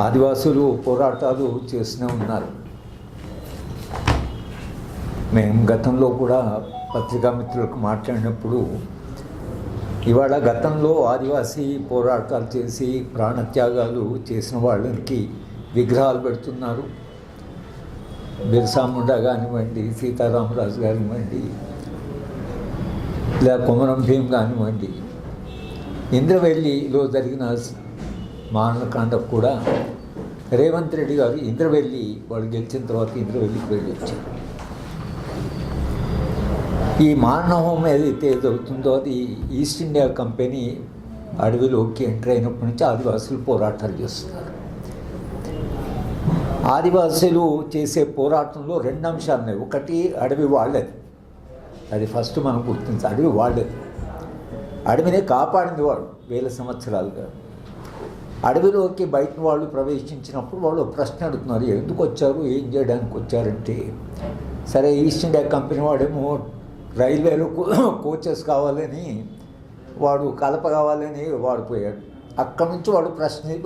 ఆదివాసులు పోరాటాలు చేస్తూనే ఉన్నారు. మేము గతంలో కూడా పత్రికా మిత్రులకు మాట్లాడినప్పుడు ఇవాళ గతంలో ఆదివాసీ పోరాటాలు చేసి ప్రాణత్యాగాలు చేసిన వాళ్ళకి విగ్రహాలు పెడుతున్నారు. బిర్సా ముండా కానివ్వండి, సీతారామరాజు కానివ్వండి, లేదా కొమరం భీం కానివ్వండి, ఇంద్రవెల్లిలో జరిగిన మారణకాండకు కూడా రేవంత్ రెడ్డి గారు ఇంద్రవెల్లి వాళ్ళు గెలిచిన తర్వాత ఇంద్రవెల్లికి వెళ్ళి వచ్చారు. ఈ మారణ హోమం ఏదైతే జరుగుతుందో అది ఈస్ట్ ఇండియా కంపెనీ అడవిలోకి ఎంటర్ అయినప్పటి నుంచి ఆదివాసులు పోరాటాలు చేస్తున్నారు. ఆదివాసులు చేసే పోరాటంలో రెండు అంశాలు ఉన్నాయి. ఒకటి, అడవి వాళ్ళది, అది ఫస్ట్ మనం గుర్తించాలి. అడవి వాళ్ళది, అడవిని కాపాడింది వాడు వేల సంవత్సరాలుగా. అడవిలోకి బయట వాళ్ళు ప్రవేశించినప్పుడు వాళ్ళు ప్రశ్న అడుగుతున్నారు, ఎందుకు వచ్చారు, ఏం చేయడానికి వచ్చారంటే, సరే ఈస్ట్ ఇండియా కంపెనీ వాడేమో రైల్వేలో కోచెస్ కావాలని వాడు కలప కావాలని వాడిపోయాడు. అక్కడి నుంచి వాడు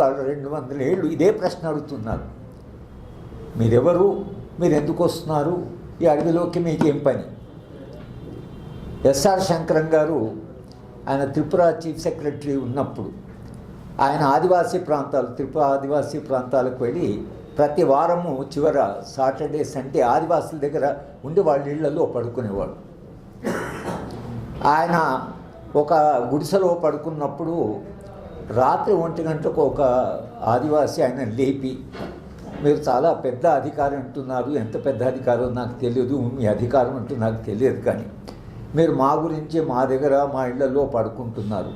వాళ్ళు 200 ఏళ్ళు ఇదే ప్రశ్న అడుగుతున్నారు, మీరెవరు, మీరు ఎందుకు వస్తున్నారు, ఈ అడవిలోకి మీకేం పని. ఎస్ఆర్ శంకరం గారు ఆయన త్రిపుర చీఫ్ సెక్రటరీ ఉన్నప్పుడు ఆయన ఆదివాసీ ప్రాంతాలు, త్రిపుర ఆదివాసీ ప్రాంతాలకు వెళ్ళి ప్రతి వారము చివర సాటర్డే సండే ఆదివాసుల దగ్గర ఉండి వాళ్ళ ఇళ్లలో పడుకునేవాడు. ఆయన ఒక గుడిసెలో పడుకున్నప్పుడు రాత్రి 1 గంటలకు ఒక ఆదివాసీ ఆయన లేపి, మీరు చాలా పెద్ద అధికారం అంటున్నారు, ఎంత పెద్ద అధికారం నాకు తెలియదు, మీ అధికారం అంటూ నాకు తెలియదు, కానీ మీరు మా గురించి మా దగ్గర మా ఇళ్లలో పడుకుంటున్నారు,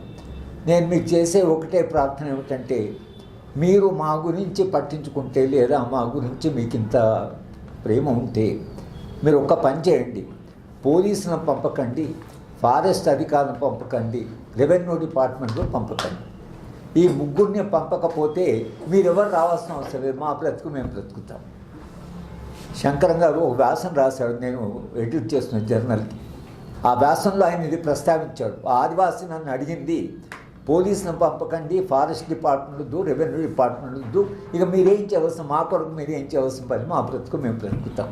నేను మీకు చేసే ఒకటే ప్రార్థన ఏమిటంటే, మీరు మా గురించి పట్టించుకుంటే లేదా మా గురించి మీకు ఇంత ప్రేమ ఉంటే మీరు ఒక్క పని చేయండి, పోలీసులను పంపకండి, ఫారెస్ట్ అధికారులను పంపకండి, రెవెన్యూ డిపార్ట్మెంట్లో పంపకండి. ఈ ముగ్గురిని పంపకపోతే మీరెవరు రావాల్సిన అవసరం లేదు, మా బ్రతుకు మేము బ్రతుకుతాం. శంకరం గారు ఒక వ్యాసం రాశాడు, నేను ఎడిట్ చేస్తున్న జర్నల్కి. ఆ వ్యాసంలో ఆయన ఇది ప్రస్తావించాడు, ఆదివాసీ నన్ను అడిగింది పోలీసులను పంపకండి, ఫారెస్ట్ డిపార్ట్మెంట్ వద్దు, రెవెన్యూ డిపార్ట్మెంట్ వద్దు, ఇక మీరేం చేయవలసిన, మా కొరకు మీరేం చేయవలసిన పని, మా బ్రతుకు మేము బ్రతుకుతాం.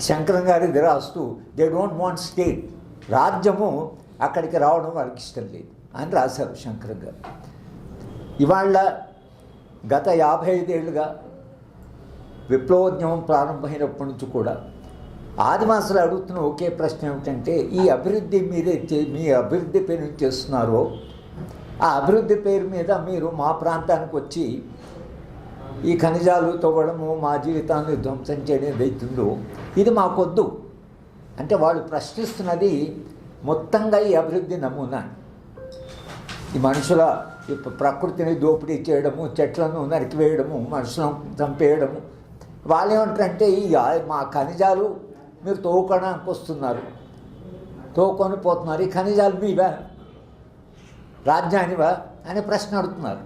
శంకరం గారు ఇది రాస్తూ, దే డోంట్ వాంట్ స్టేట్, రాజ్యము అక్కడికి రావడం వాళ్ళకి ఇష్టం లేదు అని రాశారు శంకరం గారు. ఇవాళ గత 55 ఏళ్ళుగా విప్లవోద్యమం ప్రారంభమైనప్పటి నుంచి కూడా ఆదివాసులు అడుగుతున్న ఒకే ప్రశ్న ఏమిటంటే, ఈ అభివృద్ధి మీరైతే మీ అభివృద్ధి పేరు చేస్తున్నారో ఆ అభివృద్ధి పేరు మీద మీరు మా ప్రాంతానికి వచ్చి ఈ ఖనిజాలు తవ్వడము, మా జీవితాన్ని ధ్వంసం చేయడం ఏదైతుందో ఇది మాకొద్దు అంటే వాళ్ళు ప్రశ్నిస్తున్నది మొత్తంగా ఈ అభివృద్ధి నమూనా. ఈ మనుషుల ప్రకృతిని దోపిడీ చేయడము, చెట్లను నరికివేయడము, మనుషులను చంపేయడము. వాళ్ళు ఏమంటారంటే, ఈ మా ఖనిజాలు మీరు తోకడానికి వస్తున్నారు, తోకొని పోతున్నారు, ఈ ఖనిజాలు మీవా, రాజ్యానివా అని ప్రశ్న అడుగుతున్నారు.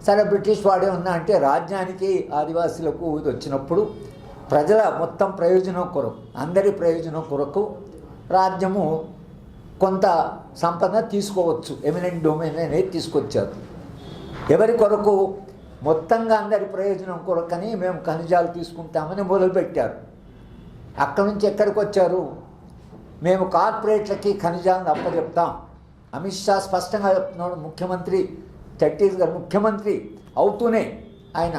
సరే బ్రిటిష్ వాడే ఉన్నా అంటే, రాజ్యానికి ఆదివాసులకు ఇది వచ్చినప్పుడు ప్రజల మొత్తం ప్రయోజనం కొరకు, అందరి ప్రయోజనం కొరకు రాజ్యము కొంత సంపద తీసుకోవచ్చు, ఎమినెంట్ డొమైన్ అనేది తీసుకొచ్చారు. ఎవరి కొరకు, మొత్తంగా అందరి ప్రయోజనం కొరకని మేము ఖనిజాలు తీసుకుంటామని మొదలుపెట్టారు. అక్కడి నుంచి ఎక్కడికి వచ్చారు, మేము కార్పొరేట్లకి ఖనిజాలను అప్పచెప్తాం. అమిత్ షా స్పష్టంగా చెప్తున్నాడు, ముఖ్యమంత్రి, ఛత్తీస్గఢ్ ముఖ్యమంత్రి అవుతూనే ఆయన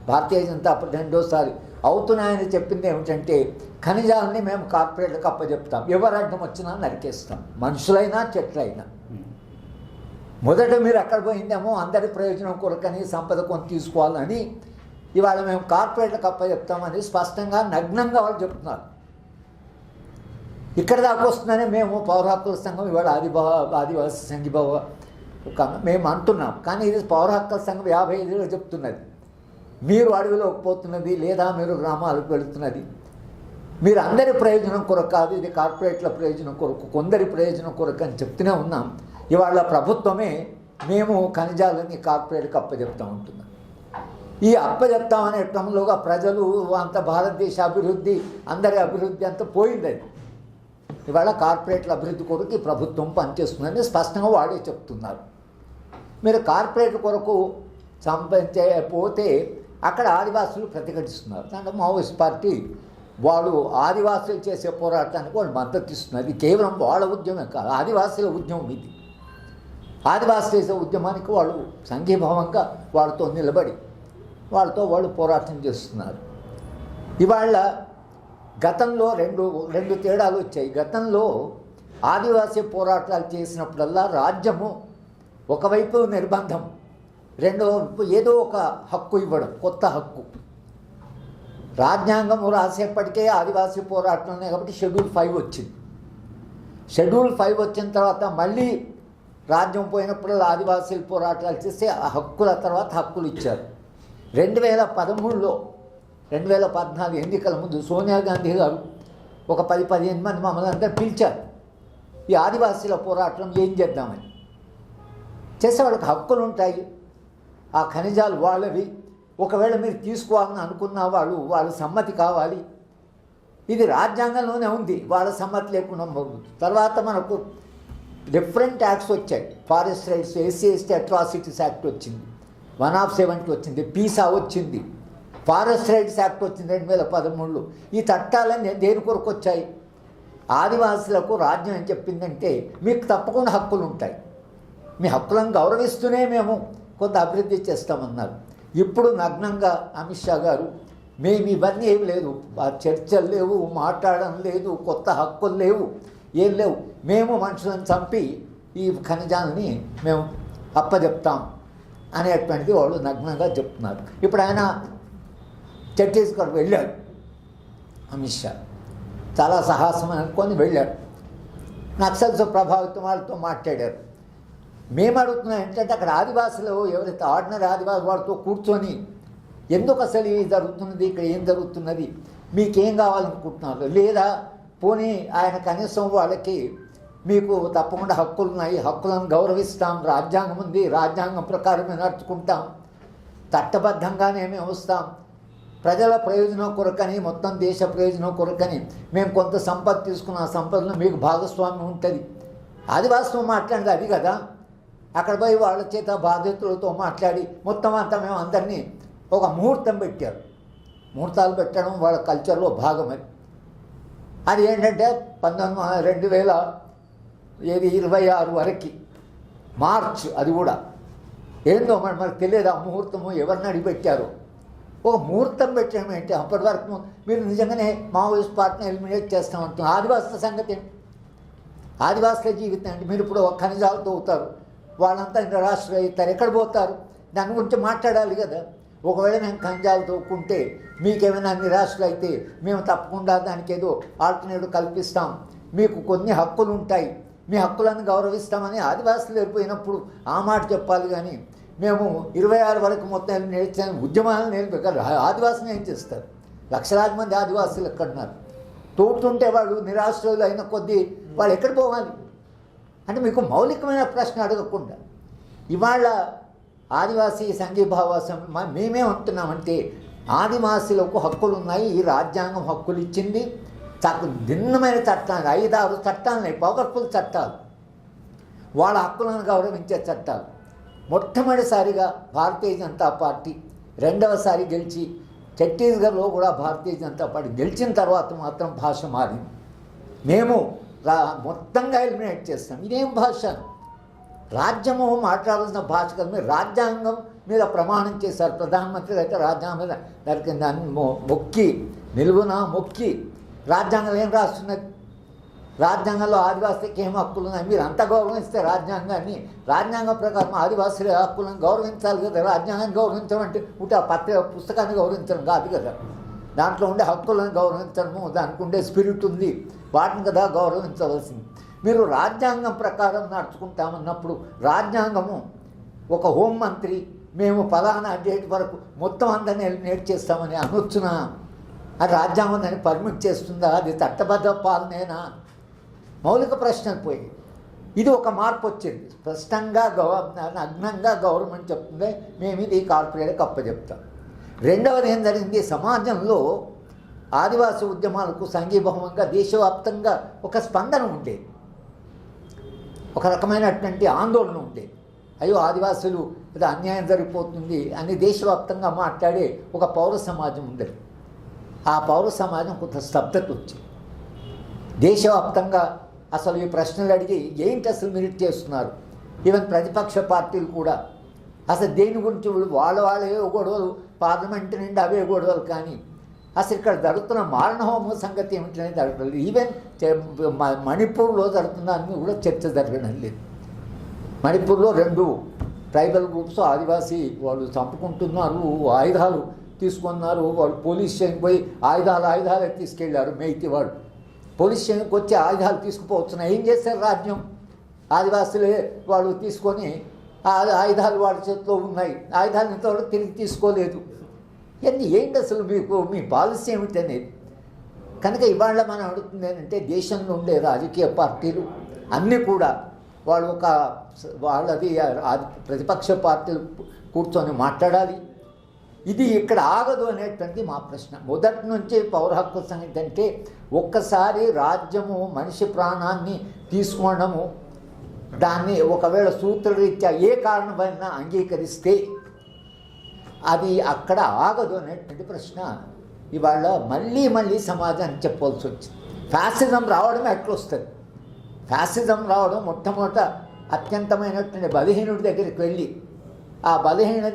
భారతీయ జనతా పార్టీ రెండోసారి అవుతూనే ఆయన చెప్పింది ఏమిటంటే, ఖనిజాలని మేము కార్పొరేట్లకు అప్పచెప్తాం, ఎవరు అడ్డం వచ్చినా నరికేస్తాం, మనుషులైనా చెట్లైనా. మొదట మీరు అక్కడ పోయిందేమో అందరి ప్రయోజనం కొరకని సంపద కొని తీసుకోవాలని, ఇవాళ మేము కార్పొరేట్లకు అప్పచెప్తామని స్పష్టంగా నగ్నంగా వాళ్ళు చెప్తున్నారు. ఇక్కడ దాకా వస్తుందని మేము పౌర హక్కుల సంఘం ఇవాళ ఆదివాసీ సంఘీభావ మేము అంటున్నాం, కానీ ఇది పౌర హక్కుల సంఘం 55 చెప్తున్నది. మీరు అడవిలోకి పోతున్నది లేదా మీరు గ్రామాలకు వెళుతున్నది, మీరు అందరి ప్రయోజనం కొరకు కాదు, ఇది కార్పొరేట్ల ప్రయోజనం కొరకు, కొందరి ప్రయోజనం కొరకు అని చెప్తూనే ఉన్నాం. ఇవాళ ప్రభుత్వమే మేము ఖనిజాలని కార్పొరేట్కి అప్పచెప్తా ఉంటున్నాం. ఈ అప్పచెప్తామనే క్రమంలోగా ప్రజలు అంత భారతదేశ అభివృద్ధి, అందరి అభివృద్ధి అంతా పోయింది. అది ఇవాళ కార్పొరేట్ల అభివృద్ధి కొరకు ఈ ప్రభుత్వం పనిచేస్తుందని స్పష్టంగా వాడే చెప్తున్నారు. మీరు కార్పొరేట్ కొరకు పోతే అక్కడ ఆదివాసులు ప్రతిఘటిస్తున్నారు. దాంట్లో మావోయిస్ట్ పార్టీ వాళ్ళు ఆదివాసులు చేసే పోరాటానికి వాళ్ళు మద్దతు ఇస్తున్నారు. ఇది కేవలం వాళ్ళ ఉద్యమం కాదు, ఆదివాసుల ఉద్యమం ఇది. ఆదివాసులు చేసే ఉద్యమానికి వాళ్ళు సంఘీభావంగా వాళ్ళతో నిలబడి వాళ్ళతో వాళ్ళు పోరాటం చేస్తున్నారు. ఇవాళ గతంలో రెండు తేడాలు వచ్చాయి. గతంలో ఆదివాసీ పోరాటాలు చేసినప్పుడల్లా రాజ్యము ఒకవైపు నిర్బంధం, రెండో వైపు ఏదో ఒక హక్కు ఇవ్వడం, కొత్త హక్కు. రాజ్యాంగము రాసేపటికే ఆదివాసీ పోరాటం కాబట్టి షెడ్యూల్ 5 వచ్చింది. షెడ్యూల్ 5 వచ్చిన తర్వాత మళ్ళీ రాజ్యం పోయినప్పుడు ఆదివాసీలు పోరాటాలు చేసి ఆ హక్కుల తర్వాత హక్కులు ఇచ్చారు. 2013లో 2014 ఎన్నికల ముందు సోనియా గాంధీ గారు ఒక 10-15 మంది మమ్మల్ని అందరూ పిలిచారు. ఈ ఆదివాసీల పోరాటం ఏం చేద్దామని. చేసే వాళ్ళకి హక్కులు ఉంటాయి, ఆ ఖనిజాలు వాళ్ళవి. ఒకవేళ మీరు తీసుకోవాలని అనుకున్న వాళ్ళ సమ్మతి కావాలి. ఇది రాజ్యాంగంలోనే ఉంది, వాళ్ళ సమ్మతి లేకుండా. తర్వాత మనకు డిఫరెంట్ యాక్ట్స్ వచ్చాయి. Forest rights, SC/ST atrocities act వచ్చింది, 1 of 70 వచ్చింది, పీసా వచ్చింది, ఫారెస్ట్ రైట్స్ యాక్ట్ వచ్చింది 2013లో. ఈ చట్టాలన్నీ దేని కొరకు వచ్చాయి? ఆదివాసులకు రాజ్యం ఏం చెప్పిందంటే మీకు తప్పకుండా హక్కులు ఉంటాయి, మీ హక్కులను గౌరవిస్తూనే మేము కొంత అభివృద్ధి చేస్తామన్నారు. ఇప్పుడు నగ్నంగా అమిత్ షా గారు మేము ఇవన్నీ ఏమి లేదు, చర్చలు లేవు, మాట్లాడడం లేదు, కొత్త హక్కులు లేవు, ఏం లేవు, మేము మనుషులను చంపి ఈ ఖనిజాలని మేము అప్పచెప్తాం అనేటువంటిది వాళ్ళు నగ్నంగా చెప్తున్నారు. ఇప్పుడు ఆయన ఛత్తీస్గఢ్ వెళ్ళాడు, అమిత్ షా చాలా సాహసం అనుకొని వెళ్ళాడు. నక్సల్స్ ప్రభావితం వాళ్ళతో మాట్లాడారు. మేము అడుగుతున్నాం ఏంటంటే అక్కడ ఆదివాసులు ఎవరైతే ఆర్డినరీ ఆదివాసి వాళ్ళతో కూర్చొని ఎందుకు అసలు ఇది జరుగుతున్నది, ఇక్కడ ఏం జరుగుతున్నది, మీకేం కావాలనుకుంటున్నారు, లేదా పోనీ ఆయన కనీసం వాళ్ళకి మీకు తప్పకుండా హక్కులు ఉన్నాయి, హక్కులను గౌరవిస్తాం, రాజ్యాంగం ఉంది, రాజ్యాంగం ప్రకారమే నడుచుకుంటాం, చట్టబద్ధంగానే మేము వస్తాం, ప్రజల ప్రయోజనం కొరకని, మొత్తం దేశ ప్రయోజనం కొరకని మేము కొంత సంపద తీసుకున్న ఆ సంపదలో మీకు భాగస్వామ్యం ఉంటుంది. ఆదివాసుతో మాట్లాడేది అది కదా. అక్కడ పోయి వాళ్ళ చేత బాధితులతో మాట్లాడి మొత్తం అంతా మేము అందరినీ ఒక ముహూర్తం పెట్టారు. ముహూర్తాలు పెట్టడం వాళ్ళ కల్చర్లో భాగమని. అది ఏంటంటే 2026 వరకు మార్చ్, అది కూడా ఏందో మనకు తెలియదు ఆ ముహూర్తము ఎవరిని అడిగి పెట్టారో. ఒక ముహూర్తం పెట్టడం ఏంటి? అప్పటి వరకు మీరు నిజంగానే మావోయిస్ట్ పార్టీని ఎలిమినేట్ చేస్తామంటున్నారు. ఆదివాసుల సంగతి ఏంటి? ఆదివాసుల జీవితం ఏంటి? మీరు ఇప్పుడు ఖనిజాలతో అవుతారు, వాళ్ళంతా నిరాశ్రయ అవుతారు, ఎక్కడ పోతారు? దాని గురించి మాట్లాడాలి కదా. ఒకవేళ మేము ఖనిజాలు తోక్కుంటే మీకేమైనా నిరాశలు అయితే మేము తప్పకుండా దానికి ఏదో ఆల్టర్నేటివ్ కల్పిస్తాం, మీకు కొన్ని హక్కులు ఉంటాయి, మీ హక్కులను గౌరవిస్తామని ఆదివాసులు వెళ్ళిపోయినప్పుడు ఆ మాట చెప్పాలి. కానీ మేము 26 వరకు మొత్తం నేర్చాము, ఉద్యమాలను నేర్పగలరు. ఆదివాసులు ఏం చేస్తారు? లక్షలాది మంది ఆదివాసులు ఎక్కడున్నారు? తోడుతుంటే వాళ్ళు నిరాశ్రయులు అయిన కొద్దీ వాళ్ళు ఎక్కడ పోవాలి? అంటే మీకు మౌలికమైన ప్రశ్న అడగకుండా ఇవాళ ఆదివాసీ సంఘీభావాసం మేమే ఉంటున్నామంటే ఆదివాసీలకు హక్కులు ఉన్నాయి, ఈ రాజ్యాంగం హక్కులు ఇచ్చింది. భిన్నమైన చట్టాలు 5-6 చట్టాలున్నాయి, పవర్ఫుల్ చట్టాలు, వాళ్ళ హక్కులను గౌరవించే చట్టాలు. మొట్టమొదటిసారిగా భారతీయ జనతా పార్టీ రెండవసారి గెలిచి, ఛత్తీస్గఢ్లో కూడా భారతీయ జనతా పార్టీ గెలిచిన తర్వాత మాత్రం భాష మారింది. మేము మొత్తంగా ఎలిమినేట్ చేస్తాం. ఇదేం భాష? రాజ్యము మాట్లాడాల్సిన భాష కదా. మీరు రాజ్యాంగం మీద ప్రమాణం చేశారు, ప్రధానమంత్రి అయితే రాజ్యాంగం మీద దాన్ని మొక్కి నిలువున మొక్కి రాజ్యాంగం ఏం రాస్తున్నది? రాజ్యాంగంలో ఆదివాసులకి ఏం హక్కులు ఉన్నాయి? మీరు అంత గౌరవిస్తే రాజ్యాంగాన్ని, రాజ్యాంగం ప్రకారం ఆదివాసుల హక్కులను గౌరవించాలి కదా. రాజ్యాంగాన్ని గౌరవించడం అంటే పుస్తకాన్ని గౌరవించడం కాదు కదా. దాంట్లో ఉండే హక్కులను గౌరవించడము, దానికి ఉండే స్పిరిట్ ఉంది, వాటిని కదా గౌరవించవలసింది. మీరు రాజ్యాంగం ప్రకారం నడుచుకుంటామన్నప్పుడు రాజ్యాంగము ఒక హోంమంత్రి మేము ఫలానా డేట్ వరకు మొత్తం అందరినీ ఎలిమినేట్ చేస్తామని అనొచ్చునా? అది రాజ్యాంగం దాన్ని పర్మిట్ చేస్తుందా? అది చట్టబద్ధ పాలనేనా? మౌలిక ప్రశ్నలు పోయి ఇది ఒక మార్పు వచ్చింది. స్పష్టంగా నగ్నంగా గవర్నమెంట్ చెప్తుంది మేము ఇది కార్పొరేట్కి అప్పచెప్తాం. రెండవది ఏం జరిగింది? సమాజంలో ఆదివాసీ ఉద్యమాలకు సంఘీభావంగా దేశవ్యాప్తంగా ఒక స్పందన ఉండేది, ఒక రకమైనటువంటి ఆందోళన ఉండేది. అయ్యో ఆదివాసులు ఇది అన్యాయం జరిగిపోతుంది అని దేశవ్యాప్తంగా మాట్లాడే ఒక పౌర సమాజం ఉండదు. ఆ పౌర సమాజం కొంత స్తబ్దత వచ్చింది. దేశవ్యాప్తంగా అసలు ఈ ప్రశ్నలు అడిగి ఏంటి అసలు మీరు చేస్తున్నారు, ఈవెన్ ప్రతిపక్ష పార్టీలు కూడా అసలు దేని గురించి వాళ్ళే గొడవలు, పార్లమెంట్ నుండి అవే గొడవలు, కానీ అసలు ఇక్కడ జరుగుతున్న మారణహోమం సంగతి ఏమిటనేది జరగలేదు. ఈవెన్ మణిపూర్లో జరుగుతున్న అన్నీ కూడా చర్చ జరగడం లేదు. మణిపూర్లో 2 ట్రైబల్ గ్రూప్స్ ఆదివాసీ వాళ్ళు చంపుకుంటున్నారు, ఆయుధాలు తీసుకున్నారు. వాళ్ళు పోలీస్ స్టేషన్కి పోయి ఆయుధాలే తీసుకెళ్ళారు. మెయితి వాళ్ళు పోలీస్ స్టేషన్కి వచ్చి ఆయుధాలు తీసుకుపోతున్నాయి. ఏం చేశారు రాజ్యం? ఆదివాసులే వాళ్ళు తీసుకొని ఆయుధాలు వాళ్ళ చేతిలో ఉన్నాయి, ఆయుధాలను ఇంతవరకు తిరిగి తీసుకోలేదు. ఇవన్నీ ఏంటి అసలు మీ పాలసీ ఏమిటి అనేది. కనుక ఇవాళ మనం అడుగుతుంది ఏంటంటే దేశంలో ఉండే రాజకీయ పార్టీలు అన్నీ కూడా వాళ్ళది ప్రతిపక్ష పార్టీలు కూర్చొని మాట్లాడాలి. ఇది ఇక్కడ ఆగదు అనేటువంటిది మా ప్రశ్న. మొదటి నుంచి పౌర హక్కుల సంగతి అంటే ఒక్కసారి రాజ్యము మనిషి ప్రాణాన్ని తీసుకోవడము, దాన్ని ఒకవేళ సూత్రరీత్యా ఏ కారణమైనా అంగీకరిస్తే అది అక్కడ ఆగదు అనేటువంటి ప్రశ్న ఇవాళ మళ్ళీ సమాజానికి చెప్పవలసి వచ్చింది. ఫ్యాసిజం రావడం ఎట్లా వస్తుంది? ఫ్యాసిజం రావడం మొట్టమొదట అత్యంతమైనటువంటి బలహీనుడి దగ్గరికి వెళ్ళి ఆ బలహీన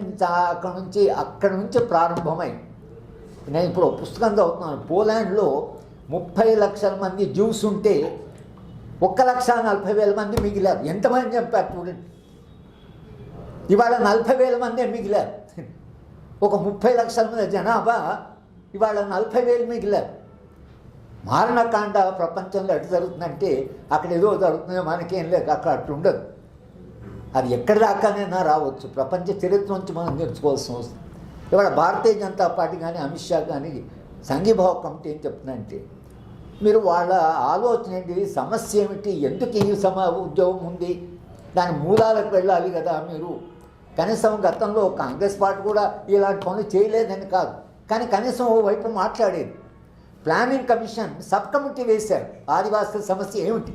అక్కడి నుంచి ప్రారంభమై, నేను ఇప్పుడు పుస్తకం చదువుతున్నాను. పోలాండ్లో 30 లక్షల మంది జ్యూస్ ఉంటే 1,40,000 మంది మిగిలారు. ఎంతమంది చెప్పారు చూడండి. ఇవాళ 40,000 మందే మిగిలారు. ఒక 30 లక్షల మంది జనాభా, ఇవాళ 40,000 మిగిలారు. మారణకాండ ప్రపంచంలో ఎటు జరుగుతుందంటే అక్కడ ఏదో జరుగుతుందో మనకేం లేదు, అక్కడ అట్లా ఉండదు. అది ఎక్కడి దాకానైనా రావచ్చు. ప్రపంచ చరిత్ర నుంచి మనం నేర్చుకోవాల్సిన అవసరం. ఇవాళ భారతీయ జనతా పార్టీ కానీ అమిత్ షా కానీ సంఘీభావ కమిటీ ఏం చెప్తుందంటే, మీరు వాళ్ళ ఆలోచన ఏంటి, సమస్య ఏమిటి, ఎందుకు ఈ ఉద్యోగం ఉంది, దాని మూలాలకు వెళ్ళాలి కదా. మీరు కనీసం గతంలో కాంగ్రెస్ పార్టీ కూడా ఇలాంటి పనులు చేయలేదని కాదు, కానీ కనీసం ఓ వైపు మాట్లాడేది. ప్లానింగ్ కమిషన్ సబ్ కమిటీ వేశారు. ఆదివాసుల సమస్య ఏమిటి,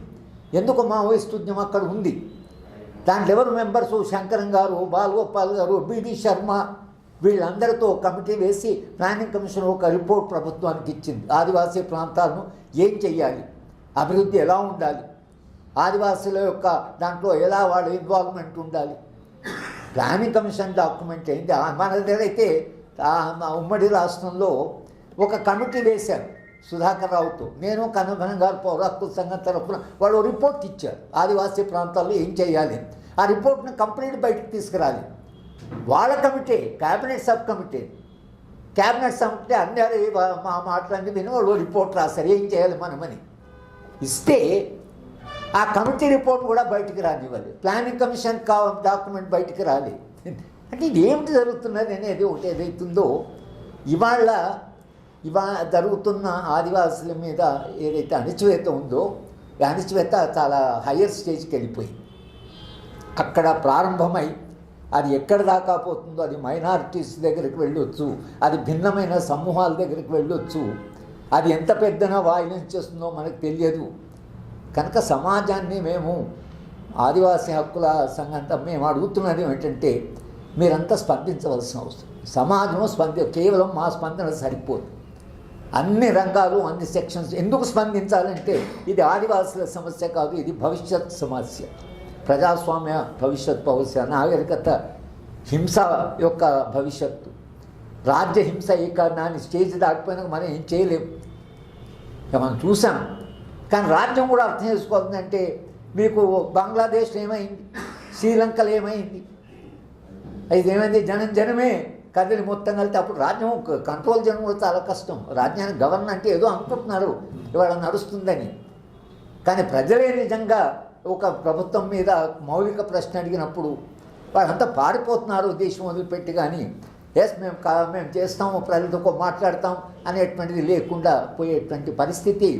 ఎందుకు మావోయిస్ట్ ఉద్యమం అక్కడ ఉంది, దాంట్లో ఎవరు మెంబర్సు, శంకరం గారు, బాలగోపాల్ గారు, బిడి శర్మ, వీళ్ళందరితో కమిటీ వేసి ప్లానింగ్ కమిషన్ ఒక రిపోర్ట్ ప్రభుత్వానికి ఇచ్చింది. ఆదివాసీ ప్రాంతాలను ఏం చెయ్యాలి, అభివృద్ధి ఎలా ఉండాలి, ఆదివాసుల యొక్క దాంట్లో ఎలా వాళ్ళ ఇన్వాల్వ్మెంట్ ఉండాలి. ప్లానింగ్ కమిషన్ డాక్యుమెంట్ అయింది. మన దగ్గర అయితే ఉమ్మడి రాష్ట్రంలో ఒక కమిటీ వేశారు సుధాకర్ రావుతో. నేను కనభన్ గారు పౌర హక్కుల సంఘం తరఫున వాళ్ళు రిపోర్ట్ ఇచ్చారు, ఆదివాసీ ప్రాంతాల్లో ఏం చేయాలి. ఆ రిపోర్ట్ని కంప్లీట్ బయటకు తీసుకురాలి. వాళ్ళ కమిటీ క్యాబినెట్ సబ్ కమిటీ అందరూ మా మాట్లాడి విని వాళ్ళు రిపోర్ట్ రాశారు ఏం చేయాలి మనమని. ఇస్తే ఆ కమిటీ రిపోర్ట్ కూడా బయటికి రానివ్వాలి, ప్లానింగ్ కమిషన్ డాక్యుమెంట్ బయటికి రాలి. అంటే ఇది ఏమిటి జరుగుతున్నది అనేది ఒకటి ఏదైతుందో ఇవాళ జరుగుతున్న ఆదివాసుల మీద ఏదైతే అణిచివేత ఉందో, ఈ అణిచివేత చాలా హయ్యర్ స్టేజ్కి వెళ్ళిపోయింది. అక్కడ ప్రారంభమై అది ఎక్కడి దాకా పోతుందో, అది మైనారిటీస్ దగ్గరికి వెళ్ళొచ్చు, అది భిన్నమైన సమూహాల దగ్గరికి వెళ్ళొచ్చు, అది ఎంత పెద్దన వాయిలెన్స్ చేస్తుందో మనకు తెలియదు. కనుక సమాజాన్ని మేము ఆదివాసీ హక్కుల సంఘంతో మేము అడుగుతున్నది ఏంటంటే, మీరంతా స్పందించవలసిన అవసరం. సమాజం కేవలం మా స్పందన సరిపోదు. అన్ని రంగాలు, అన్ని సెక్షన్స్ ఎందుకు స్పందించాలంటే ఇది ఆదివాసుల సమస్య కాదు, ఇది భవిష్యత్ సమస్య, ప్రజాస్వామ్య భవిష్యత్, నాగరికత హింస యొక్క భవిష్యత్తు. రాజ్య హింస ఈ కారణాన్ని స్టేజ్ దాటిపోయినాక మనం ఏం చేయలేము, మనం చూసాం. కానీ రాజ్యం కూడా అర్థం చేసుకోవాలంటే, మీకు బంగ్లాదేశ్లో ఏమైంది, శ్రీలంకలో ఏమైంది, అది ఏమైంది, జనమే కదిలి మొత్తం కలితే అప్పుడు రాజ్యం కంట్రోల్ చేయడం కూడా చాలా కష్టం. రాజ్యాన్ని గవర్నర్ అంటే ఏదో అనుకుంటున్నారు ఇవాళ నడుస్తుందని, కానీ ప్రజలే నిజంగా ఒక ప్రభుత్వం మీద మౌలిక ప్రశ్న అడిగినప్పుడు వాళ్ళంతా పారిపోతున్నారు దేశం వదిలిపెట్టి. కానీ మేము చేస్తాము, ప్రజలతో మాట్లాడతాం అనేటువంటిది లేకుండా పోయేటువంటి పరిస్థితి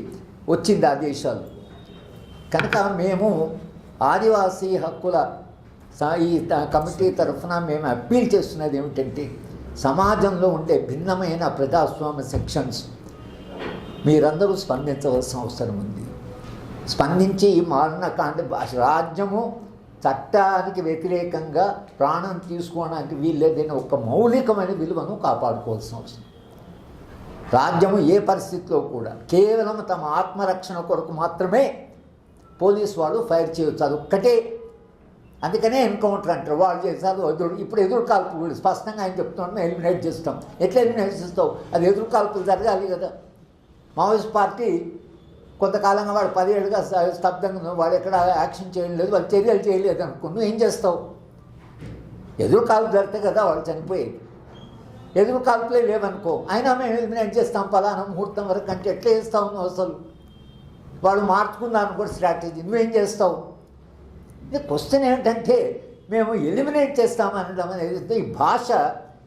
వచ్చింది ఆ దేశాలు. కనుక మేము ఆదివాసీ హక్కుల ఈ కమిటీ తరఫున మేము అప్పీల్ చేస్తున్నది ఏమిటంటే, సమాజంలో ఉండే భిన్నమైన ప్రజాస్వామ్య సెక్షన్స్ మీరందరూ స్పందించవలసిన అవసరం ఉంది. స్పందించి మారణకాండ రాజ్యము చట్టానికి వ్యతిరేకంగా ప్రాణం తీసుకోవడానికి వీల్లేదని ఒక మౌలికమైన విలువను కాపాడుకోవాల్సిన అవసరం. రాజ్యము ఏ పరిస్థితిలో కూడా కేవలం తమ ఆత్మరక్షణ కొరకు మాత్రమే పోలీసు వాళ్ళు ఫైర్ చేయవచ్చు, అది ఒక్కటే. అందుకనే ఎన్కౌంటర్ అంటారు. వాళ్ళు చేస్తారు ఇప్పుడు ఎదురు కాల్పులు స్పష్టంగా ఆయన చెప్తున్నాం, ఎలిమినేట్ చేస్తాం. ఎట్లా ఎలిమినేట్ చేస్తావు? అది ఎదురు కాల్పులు జరగాలి కదా. మావోయిస్ట్ పార్టీ కొంతకాలంగా వాడు 10 ఏళ్ళుగా స్తబ్దంగా వాడు ఎక్కడ యాక్షన్ చేయలేదు, వాళ్ళు చర్యలు చేయలేదు అనుకో, నువ్వు ఏం చేస్తావు? ఎదురు కాల్పు జరిగితే కదా వాళ్ళు చనిపోయేది. ఎదురు కాల్పులే లేవనుకో, అయినా మేము ఎలిమినేట్ చేస్తాం పలానా ముహూర్తం వరకు అంటే ఎట్లా చేస్తావు నువ్వు? అసలు వాడు మార్చుకున్నాను కూడా స్ట్రాటజీ, నువ్వేం చేస్తావు? ఇది క్వశ్చన్ ఏంటంటే మేము ఎలిమినేట్ చేస్తామనడం అనేది ఈ భాష,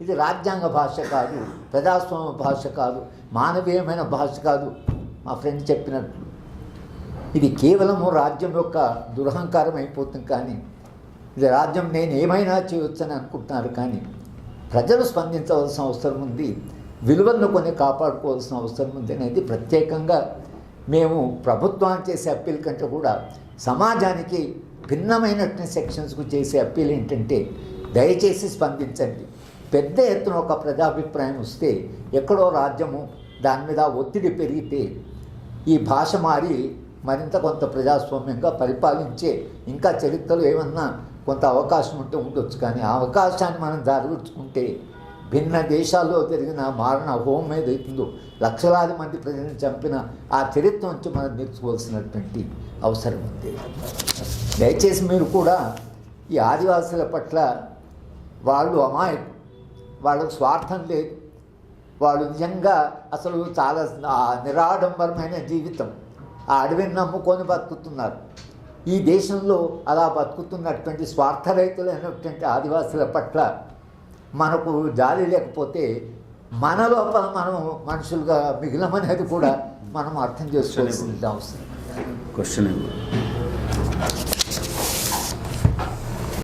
ఇది రాజ్యాంగ భాష కాదు, ప్రజాస్వామ్య భాష కాదు, మానవీయమైన భాష కాదు. మా ఫ్రెండ్ చెప్పినట్లు ఇది కేవలము రాజ్యం యొక్క దురహంకారం అయిపోతుంది. కానీ ఇది రాజ్యం నేను ఏమైనా చేయొచ్చని అనుకుంటున్నారు, కానీ ప్రజలు స్పందించవలసిన అవసరం ఉంది, విలువలను కొన్ని కాపాడుకోవాల్సిన అవసరం ఉంది అనేది ప్రత్యేకంగా మేము ప్రభుత్వానికి చేసే అప్పీల్ కంటే కూడా సమాజానికి భిన్నమైనటువంటి సెక్షన్స్కు చేసే అప్పీల్ ఏంటంటే దయచేసి స్పందించండి. పెద్ద ఎత్తున ఒక ప్రజాభిప్రాయం వస్తే ఎక్కడో రాజ్యము దాని మీద ఒత్తిడి పెరిగితే ఈ భాష మారి మరింత కొంత ప్రజాస్వామ్యంగా పరిపాలించే ఇంకా చరిత్రలో ఏమన్నా కొంత అవకాశం ఉంటే ఉండొచ్చు. కానీ ఆ అవకాశాన్ని మనం జాగ్రత్తుకుంటే భిన్న దేశాల్లో జరిగిన మారణ హోమం ఏదైతుందో లక్షలాది మంది ప్రజలను చంపిన ఆ చరిత్ర నుంచి మనం నేర్చుకోవాల్సినటువంటి అవసరం ఉంది. దయచేసి మీరు కూడా ఈ ఆదివాసుల పట్ల వాళ్ళు అమాయకులు, వాళ్ళకు స్వార్థం లేదు, వాళ్ళు నిజంగా అసలు చాలా నిరాడంబరమైన జీవితం, ఆ అడవిని నమ్ముకొని బతుకుతున్నారు. ఈ దేశంలో అలా బతుకుతున్నటువంటి స్వార్థరహితులైనటువంటి ఆదివాసుల పట్ల మనకు జాలి లేకపోతే మన లోపల మనం మనుషులుగా మిగిలమనేది కూడా మనం అర్థం చేసుకోవాల్సిన అవసరం. క్వశ్చన్